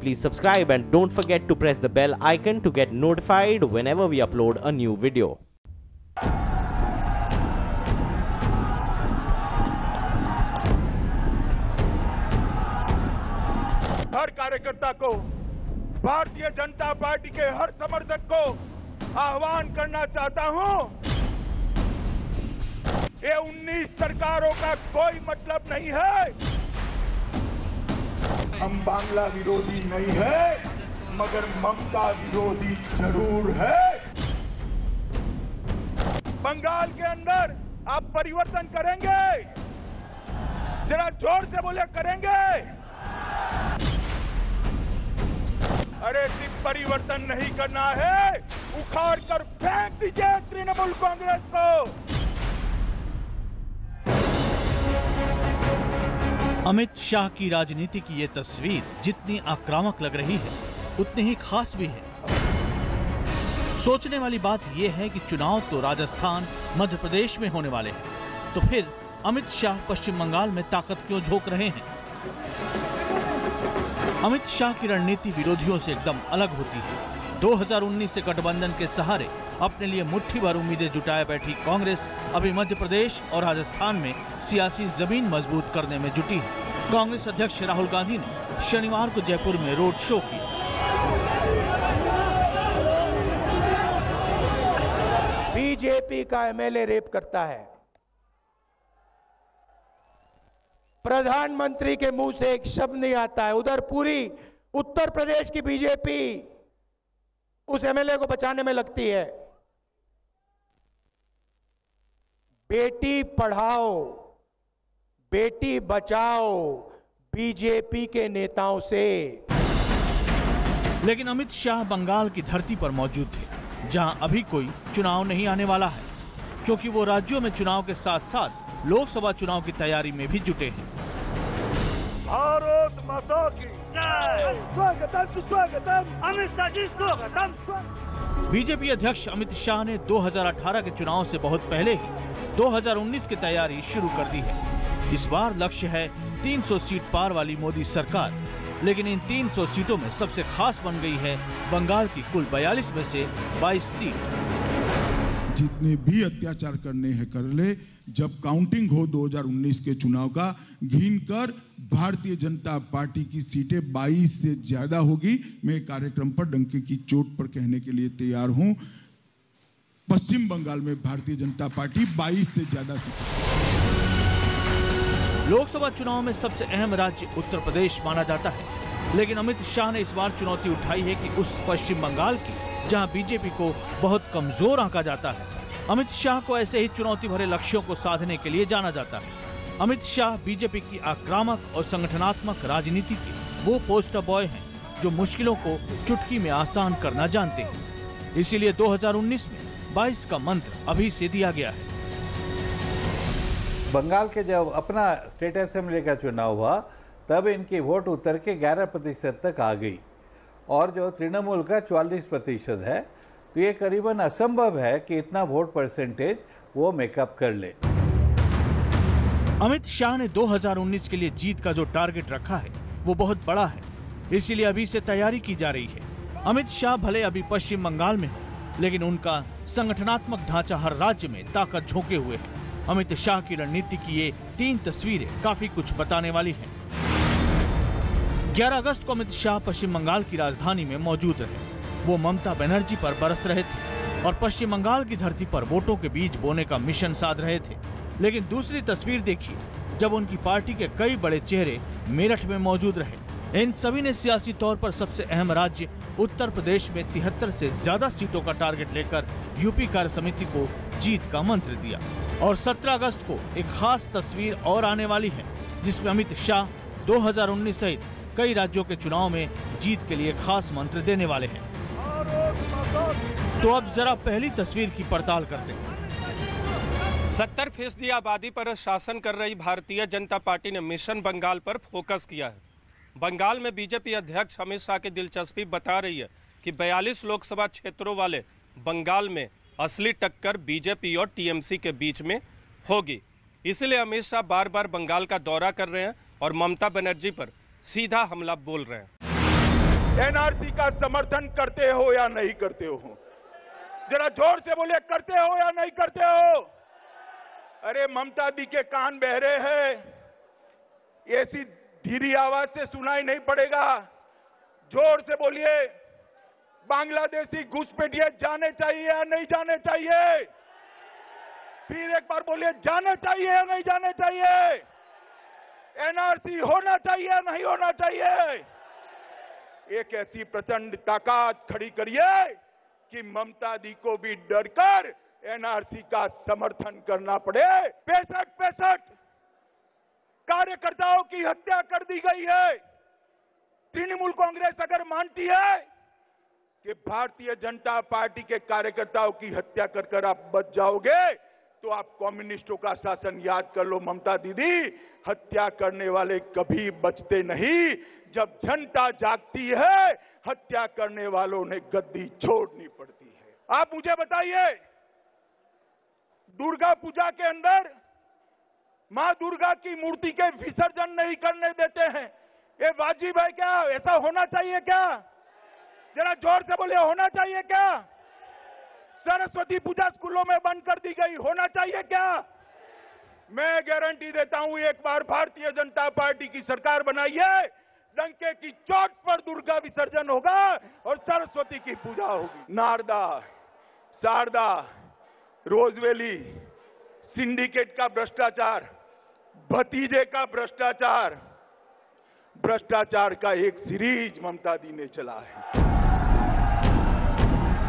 please subscribe and don't forget to press the bell icon to get notified whenever we upload a new video. हर कार्यकर्ता को, Bharatiya Janata party के हर समर्थक को आह्वान करना चाहता हूं, ये 19 सरकारों का कोई मतलब नहीं है। हम बांग्ला विरोधी नहीं है, मगर ममता विरोधी जरूर है। बंगाल के अंदर आप परिवर्तन करेंगे? जरा जोर से बोले, करेंगे? अरे सिर्फ परिवर्तन नहीं करना है, उखाड़ कर फेंक दीजिए तृणमूल कांग्रेस को। अमित शाह की राजनीति की ये तस्वीर जितनी आक्रामक लग रही है, उतनी ही खास भी है। सोचने वाली बात यह है कि चुनाव तो राजस्थान, मध्य प्रदेश में होने वाले हैं, तो फिर अमित शाह पश्चिम बंगाल में ताकत क्यों झोंक रहे हैं? अमित शाह की रणनीति विरोधियों से एकदम अलग होती है। 2019 से गठबंधन के सहारे अपने लिए मुट्ठी भर उम्मीदें जुटाए बैठी कांग्रेस अभी मध्य प्रदेश और राजस्थान में सियासी जमीन मजबूत करने में जुटी है। कांग्रेस अध्यक्ष राहुल गांधी ने शनिवार को जयपुर में रोड शो किया। बीजेपी का एमएलए रेप करता है, प्रधानमंत्री के मुंह से एक शब्द नहीं आता है। उधर पूरी उत्तर प्रदेश की बीजेपी उस एमएलए को बचाने में लगती है। बेटी पढ़ाओ, बेटी बचाओ बीजेपी के नेताओं से। लेकिन अमित शाह बंगाल की धरती पर मौजूद थे, जहां अभी कोई चुनाव नहीं आने वाला है, क्योंकि वो राज्यों में चुनाव के साथ साथ लोकसभा चुनाव की तैयारी में भी जुटे हैं। भारत माता की जय। स्वागतम स्वागतम अमित शाह जी, स्वागतम। बीजेपी अध्यक्ष अमित शाह ने 2018 के चुनाव से बहुत पहले ही 2019 की तैयारी शुरू कर दी है। इस बार लक्ष्य है 300 सीट पार वाली मोदी सरकार, लेकिन इन 300 सीटों में सबसे खास बन गई है बंगाल की कुल 42 में से 22 सीट। जितने भी अत्याचार करने हैं कर ले, जब काउंटिंग हो 2019 के चुनाव का, घिन कर भारतीय जनता पार्टी की सीटें 22 से ज्यादा होगी। मैं कार्यक्रम पर डंके की चोट पर कहने के लिए तैयार हूं, पश्चिम बंगाल में भारतीय जनता पार्टी 22 से ज्यादा सीटें। लोकसभा चुनाव में सबसे अहम राज्य उत्तर प्रदेश माना जाता है, लेकिन अमित शाह ने इस बार चुनौती उठाई है कि उस पश्चिम बंगाल की, जहां बीजेपी को बहुत कमजोर आंका जाता है। अमित शाह को ऐसे ही चुनौती भरे लक्ष्यों को साधने के लिए जाना जाता है। अमित शाह बीजेपी की आक्रामक और संगठनात्मक राजनीति के वो पोस्टर बॉय हैं जो मुश्किलों को चुटकी में आसान करना जानते हैं। इसीलिए 2019 में 22 का मंत्र अभी से दिया गया है। बंगाल के जब अपना स्टेट असेंबली का चुनाव हुआ, तब इनकी वोट उतर के 11% तक आ गई, और जो तृणमूल का 44% है, तो ये करीबन असंभव है कि इतना वोट परसेंटेज वो मेकअप कर ले। अमित शाह ने 2019 के लिए जीत का जो टारगेट रखा है वो बहुत बड़ा है, इसीलिए अभी से तैयारी की जा रही है। अमित शाह भले अभी पश्चिम बंगाल में हो, लेकिन उनका संगठनात्मक ढांचा हर राज्य में ताकत झोंके हुए है। अमित शाह की रणनीति की ये 3 तस्वीरें काफी कुछ बताने वाली हैं। 11 अगस्त को अमित शाह पश्चिम बंगाल की राजधानी में मौजूद रहे। वो ममता बनर्जी पर बरस रहे थे और पश्चिम बंगाल की धरती पर वोटों के बीज बोने का मिशन साध रहे थे। लेकिन दूसरी तस्वीर देखिए, जब उनकी पार्टी के कई बड़े चेहरे मेरठ में मौजूद रहे। इन सभी ने सियासी तौर पर सबसे अहम राज्य उत्तर प्रदेश में 73 से ज्यादा सीटों का टारगेट लेकर यूपी कार्य समिति को जीत का मंत्र दिया। और 17 अगस्त को एक खास तस्वीर और आने वाली है, जिसमें अमित शाह 2019 सहित कई राज्यों के चुनाव में जीत के लिए खास मंत्र देने वाले हैं। तो अब जरा पहली तस्वीर की पड़ताल करते हैं। 70% आबादी पर शासन कर रही भारतीय जनता पार्टी ने मिशन बंगाल पर फोकस किया है। बंगाल में बीजेपी अध्यक्ष अमित शाह की दिलचस्पी बता रही है कि 42 लोकसभा क्षेत्रों वाले बंगाल में असली टक्कर बीजेपी और टीएमसी के बीच में होगी। इसलिए अमित शाह बार बार बंगाल का दौरा कर रहे हैं और ममता बनर्जी पर सीधा हमला बोल रहे हैं। एनआरसी का समर्थन करते हो या नहीं करते हो? जरा जोर से बोलिए, करते हो या नहीं करते हो? अरे ममता दी के कान बहरे हैं, ऐसी धीरी आवाज से सुनाई नहीं पड़ेगा। जोर से बोलिए, बांग्लादेशी घुसपैठिए जाने चाहिए या नहीं जाने चाहिए? फिर एक बार बोलिए, जाने चाहिए या नहीं जाने चाहिए? एनआरसी होना चाहिए या नहीं होना चाहिए? एक ऐसी प्रचंड ताकत खड़ी करिए कि ममता दी को भी डरकर एनआरसी का समर्थन करना पड़े। 65 कार्यकर्ताओं की हत्या कर दी गई है। तृणमूल कांग्रेस अगर मानती है कि भारतीय जनता पार्टी के कार्यकर्ताओं की हत्या कर आप बच जाओगे, तो आप कम्युनिस्टों का शासन याद कर लो। ममता दीदी, हत्या करने वाले कभी बचते नहीं। जब जनता जागती है, हत्या करने वालों ने गद्दी छोड़नी पड़ती है। आप मुझे बताइए, दुर्गा पूजा के अंदर मां दुर्गा की मूर्ति के विसर्जन नहीं करने देते हैं, ये वाजिब है क्या? ऐसा होना चाहिए क्या? जरा जोर से बोलिए, होना चाहिए क्या? सरस्वती पूजा स्कूलों में बंद कर दी गई, होना चाहिए क्या? मैं गारंटी देता हूं, एक बार भारतीय जनता पार्टी की सरकार बनाइए, डंके की चोट पर दुर्गा विसर्जन होगा और सरस्वती की पूजा होगी। नारदा, शारदा, रोजवेली, सिंडिकेट का भ्रष्टाचार, भतीजे का भ्रष्टाचार, भ्रष्टाचार का एक सीरीज ममता दी ने चला है।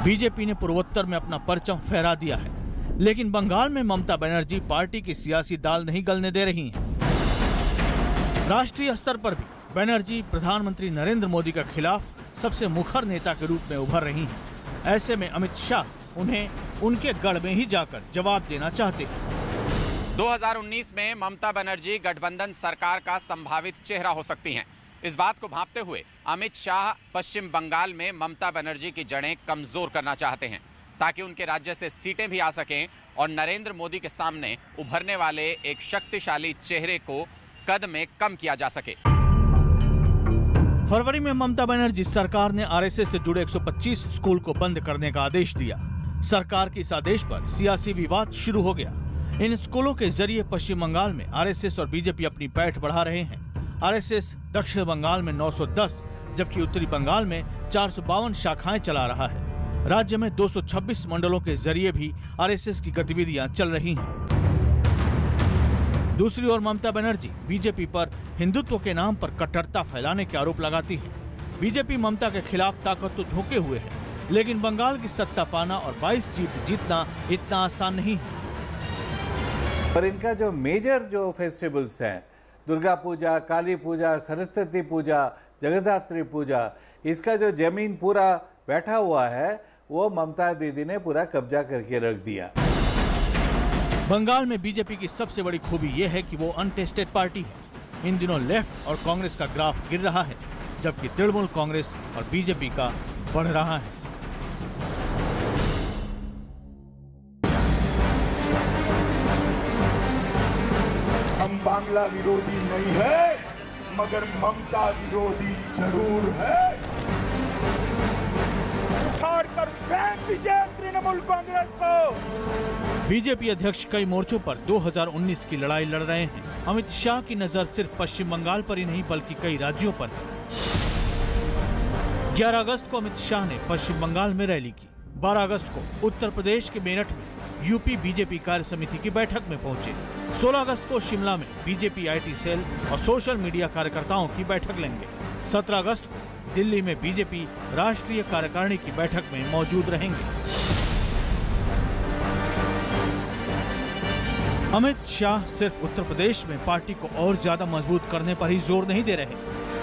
बीजेपी ने पूर्वोत्तर में अपना परचम फहरा दिया है, लेकिन बंगाल में ममता बनर्जी पार्टी की सियासी दाल नहीं गलने दे रही हैं। राष्ट्रीय स्तर पर भी बनर्जी प्रधानमंत्री नरेंद्र मोदी के खिलाफ सबसे मुखर नेता के रूप में उभर रही हैं। ऐसे में अमित शाह उन्हें उनके गढ़ में ही जाकर जवाब देना चाहते हैं। 2019 में ममता बनर्जी गठबंधन सरकार का संभावित चेहरा हो सकती हैं। इस बात को भांपते हुए अमित शाह पश्चिम बंगाल में ममता बनर्जी की जड़ें कमजोर करना चाहते हैं, ताकि उनके राज्य से सीटें भी आ सकें और नरेंद्र मोदी के सामने उभरने वाले एक शक्तिशाली चेहरे को कद में कम किया जा सके। फरवरी में ममता बनर्जी सरकार ने आरएसएस से जुड़े 125 स्कूल को बंद करने का आदेश दिया। सरकार के इस आदेश पर सियासी विवाद शुरू हो गया। इन स्कूलों के जरिए पश्चिम बंगाल में आरएसएस और बीजेपी अपनी पैठ बढ़ा रहे हैं। आरएसएस दक्षिण बंगाल में 910 जबकि उत्तरी बंगाल में 452 शाखाएं चला रहा है। राज्य में 226 मंडलों के जरिए भी आरएसएस की गतिविधियां चल रही हैं। दूसरी ओर ममता बनर्जी बीजेपी पर हिंदुत्व के नाम पर कट्टरता फैलाने के आरोप लगाती है। बीजेपी ममता के खिलाफ ताकत तो झोंके हुए है, लेकिन बंगाल की सत्ता पाना और 22 सीट जीतना इतना आसान नहीं है। पर इनका जो मेजर जो फेस्टिवल्स हैं, दुर्गा पूजा, काली पूजा, सरस्वती पूजा, जगद्धात्री पूजा, इसका जो जमीन पूरा बैठा हुआ है वो ममता दीदी ने पूरा कब्जा करके रख दिया। बंगाल में बीजेपी की सबसे बड़ी खूबी यह है कि वो अनटेस्टेड पार्टी है। इन दिनों लेफ्ट और कांग्रेस का ग्राफ गिर रहा है, जबकि तृणमूल कांग्रेस और बीजेपी का बढ़ रहा है। हम बांग्ला विरोधी नहीं है, मगर ममता विरोधी जरूर है। उखाड़कर फेंक दीजिए तृणमूल कांग्रेस को। बीजेपी अध्यक्ष कई मोर्चों पर 2019 की लड़ाई लड़ रहे हैं। अमित शाह की नजर सिर्फ पश्चिम बंगाल पर ही नहीं बल्कि कई राज्यों पर है। 11 अगस्त को अमित शाह ने पश्चिम बंगाल में रैली की। 12 अगस्त को उत्तर प्रदेश के मेरठ में यूपी बीजेपी कार्य समिति की बैठक में पहुंचे। 16 अगस्त को शिमला में बीजेपी आईटी सेल और सोशल मीडिया कार्यकर्ताओं की बैठक लेंगे। 17 अगस्त को दिल्ली में बीजेपी राष्ट्रीय कार्यकारिणी की बैठक में मौजूद रहेंगे। अमित शाह सिर्फ उत्तर प्रदेश में पार्टी को और ज्यादा मजबूत करने पर ही जोर नहीं दे रहे,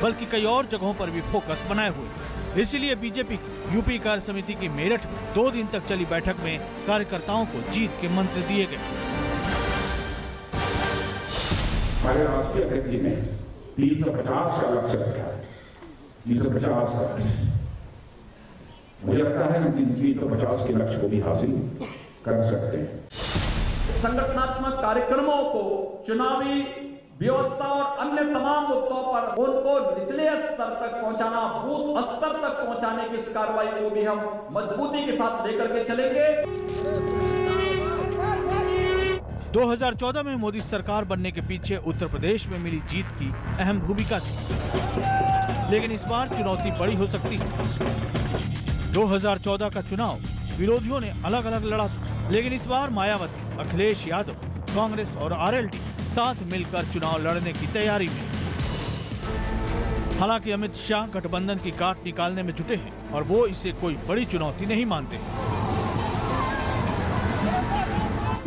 बल्कि कई और जगहों पर भी फोकस बनाए हुए। इसीलिए बीजेपी की यूपी कार्य समिति की मेरठ में 2 दिन तक चली बैठक में कार्यकर्ताओं को जीत के मंत्र दिए गए। हमारे राष्ट्रीय अध्यक्ष जी ने 350 का लक्ष्य रखा है। 350 का मुझे लगता है हम 350 के लक्ष्य को भी हासिल कर सकते हैं। संगठनात्मक कार्यक्रमों को चुनावी व्यवस्था और अन्य तमाम मुद्दों पर उनको निचले स्तर तक पहुंचाना, बूथ स्तर तक पहुंचाने की इस कार्रवाई को भी हम मजबूती के साथ लेकर के चलेंगे। 2014 में मोदी सरकार बनने के पीछे उत्तर प्रदेश में मिली जीत की अहम भूमिका थी, लेकिन इस बार चुनौती बड़ी हो सकती है। 2014 का चुनाव विरोधियों ने अलग अलग लड़ा था, लेकिन इस बार मायावती, अखिलेश यादव, कांग्रेस और आरएलडी साथ मिलकर चुनाव लड़ने की तैयारी में। हालांकि अमित शाह गठबंधन की काट निकालने में जुटे हैं और वो इसे कोई बड़ी चुनौती नहीं मानते।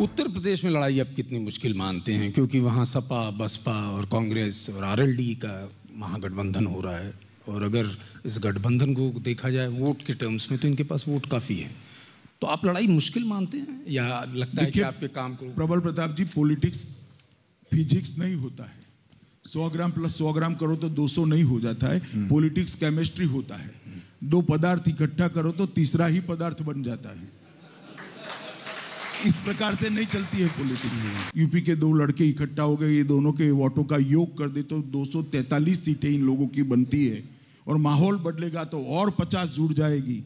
उत्तर प्रदेश में लड़ाई अब कितनी मुश्किल मानते हैं, क्योंकि वहाँ सपा, बसपा और कांग्रेस और आरएलडी का महागठबंधन हो रहा है, और अगर इस गठबंधन को देखा जाए वोट के टर्म्स में तो इनके पास वोट काफी है। तो आप लड़ाई मुश्किल मानते हैं या लगता है कि आपके काम को? प्रबल प्रताप जी, पॉलिटिक्स फिजिक्स नहीं होता है। 100 ग्राम प्लस 100 ग्राम करो तो 200 नहीं हो जाता है। पॉलिटिक्स केमिस्ट्री होता है। 2 पदार्थ इकट्ठा करो तो तीसरा ही पदार्थ बन जाता है। इस प्रकार से नहीं चलती है पॉलिटिक्स। यूपी के 2 लड़के इकट्ठा हो गए, ये दोनों के वोटों का योग कर दे तो 243 सीटें इन लोगों की बनती है, और माहौल बदलेगा तो और 50 जुड़ जाएगी।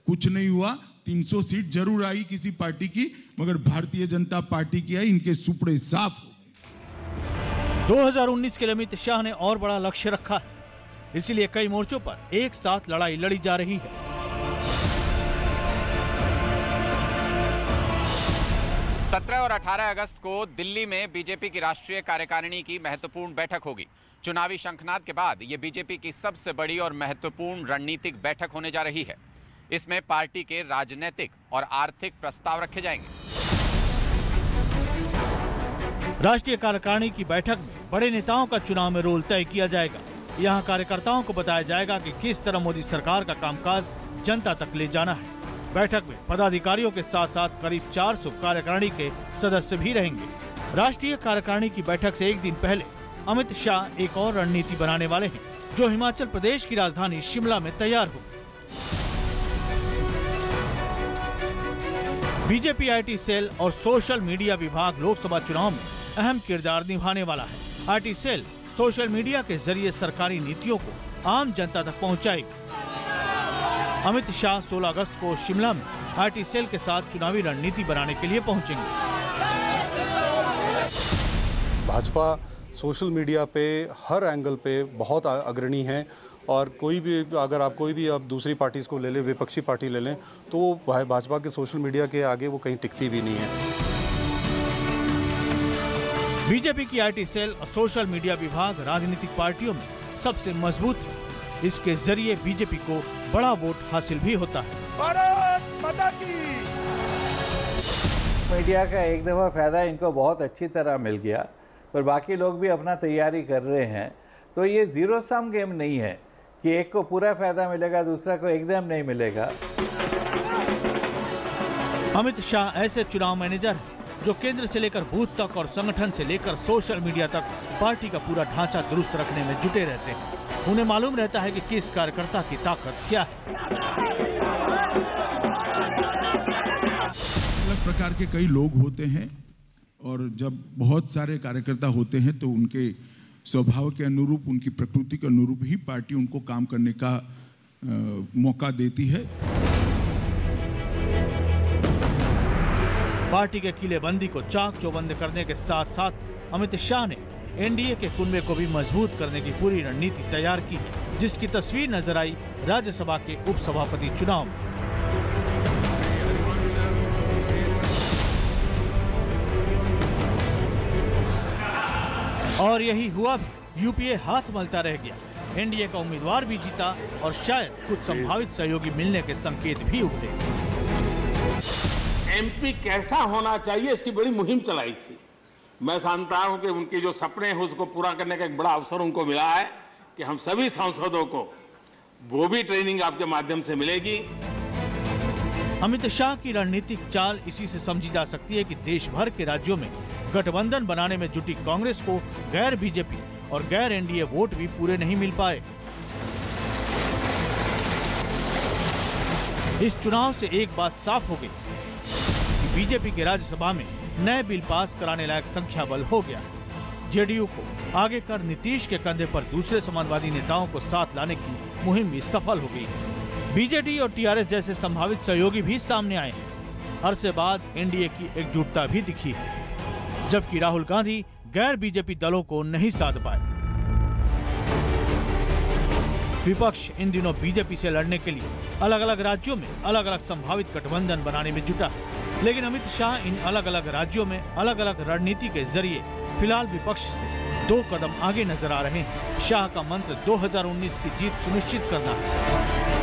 कुछ नहीं हुआ, 300 सीट जरूर आई किसी पार्टी की, मगर भारतीय जनता पार्टी की आई। इनके सुपड़े साफ हो गए। 2019 के लिए अमित शाह ने और बड़ा लक्ष्य रखा है, इसीलिए कई मोर्चों पर एक साथ लड़ाई लड़ी जा रही है। 17 और 18 अगस्त को दिल्ली में बीजेपी की राष्ट्रीय कार्यकारिणी की महत्वपूर्ण बैठक होगी। चुनावी शंखनाद के बाद ये बीजेपी की सबसे बड़ी और महत्वपूर्ण रणनीतिक बैठक होने जा रही है। इसमें पार्टी के राजनीतिक और आर्थिक प्रस्ताव रखे जाएंगे। राष्ट्रीय कार्यकारिणी की बैठक में बड़े नेताओं का चुनाव में रोल तय किया जाएगा। यहाँ कार्यकर्ताओं को बताया जाएगा कि किस तरह मोदी सरकार का कामकाज जनता तक ले जाना है। बैठक में पदाधिकारियों के साथ साथ करीब 400 कार्यकारिणी के सदस्य भी रहेंगे। राष्ट्रीय कार्यकारिणी की बैठक से एक दिन पहले अमित शाह एक और रणनीति बनाने वाले हैं, जो हिमाचल प्रदेश की राजधानी शिमला में तैयार हो। बीजेपी आईटी सेल और सोशल मीडिया विभाग लोकसभा चुनाव में अहम किरदार निभाने वाला है। आईटी सेल सोशल मीडिया के जरिए सरकारी नीतियों को आम जनता तक पहुंचाएगी। अमित शाह 16 अगस्त को शिमला में आईटी सेल के साथ चुनावी रणनीति बनाने के लिए पहुंचेंगे। भाजपा सोशल मीडिया पे हर एंगल पे बहुत अग्रणी है, और कोई भी अगर आप कोई भी अब दूसरी पार्टीज को ले लें, विपक्षी पार्टी ले लें, तो भाजपा के सोशल मीडिया के आगे वो कहीं टिकती भी नहीं है। बीजेपी की आईटी सेल और सोशल मीडिया विभाग राजनीतिक पार्टियों में सबसे मजबूत है। इसके जरिए बीजेपी को बड़ा वोट हासिल भी होता है। भारत माता की। मीडिया का एक दफा फायदा इनको बहुत अच्छी तरह मिल गया, पर बाकी लोग भी अपना तैयारी कर रहे हैं। तो ये जीरो सम गेम नहीं है कि एक को पूरा फायदा मिलेगा, दूसरा को एकदम नहीं मिलेगा। अमित शाह ऐसे चुनाव मैनेजर हैं जो केंद्र से लेकर बूथ तक और संगठन से लेकर सोशल मीडिया तक पार्टी का पूरा ढांचा दुरुस्त रखने में जुटे रहते हैं। उन्हें मालूम रहता है कि किस कार्यकर्ता की ताकत क्या है। अलग प्रकार के कई लोग होते हैं, और जब बहुत सारे कार्यकर्ता होते हैं तो उनके स्वभाव के अनुरूप, उनकी प्रकृति के अनुरूप ही पार्टी उनको काम करने का मौका देती है। पार्टी के किलेबंदी को चाक चौबंद करने के साथ साथ अमित शाह ने एनडीए के कुनबे को भी मजबूत करने की पूरी रणनीति तैयार की है, जिसकी तस्वीर नजर आई राज्यसभा के उपसभापति चुनाव में। और यही हुआ भी, यूपीए हाथ मलता रह गया। एनडीए का उम्मीदवार भी जीता और शायद कुछ संभावित सहयोगी मिलने के संकेत भी उभरे। एमपी कैसा होना चाहिए, इसकी बड़ी मुहिम चलाई थी। मैं जानता हूं कि उनके जो सपने हैं उसको पूरा करने का एक बड़ा अवसर उनको मिला है कि हम सभी सांसदों को वो भी ट्रेनिंग आपके माध्यम से मिलेगी। अमित शाह की रणनीतिक चाल इसी से समझी जा सकती है कि देश भर के राज्यों में गठबंधन बनाने में जुटी कांग्रेस को गैर बीजेपी और गैर एनडीए वोट भी पूरे नहीं मिल पाए। इस चुनाव से एक बात साफ हो गई कि बीजेपी के राज्यसभा में नए बिल पास कराने लायक संख्या बल हो गया। जेडीयू को आगे कर नीतीश के कंधे पर दूसरे समाजवादी नेताओं को साथ लाने की मुहिम भी सफल हो गई है। बीजेडी और टीआरएस जैसे संभावित सहयोगी भी सामने आए हैं। अरसे बाद एनडीए की एकजुटता भी दिखी है, जबकि राहुल गांधी गैर बीजेपी दलों को नहीं साध पाए। विपक्ष इन दिनों बीजेपी से लड़ने के लिए अलग अलग राज्यों में अलग अलग संभावित गठबंधन बनाने में जुटा है, लेकिन अमित शाह इन अलग अलग राज्यों में अलग अलग रणनीति के जरिए फिलहाल विपक्ष से 2 कदम आगे नजर आ रहे हैं। शाह का मंत्र 2019 की जीत सुनिश्चित करना है।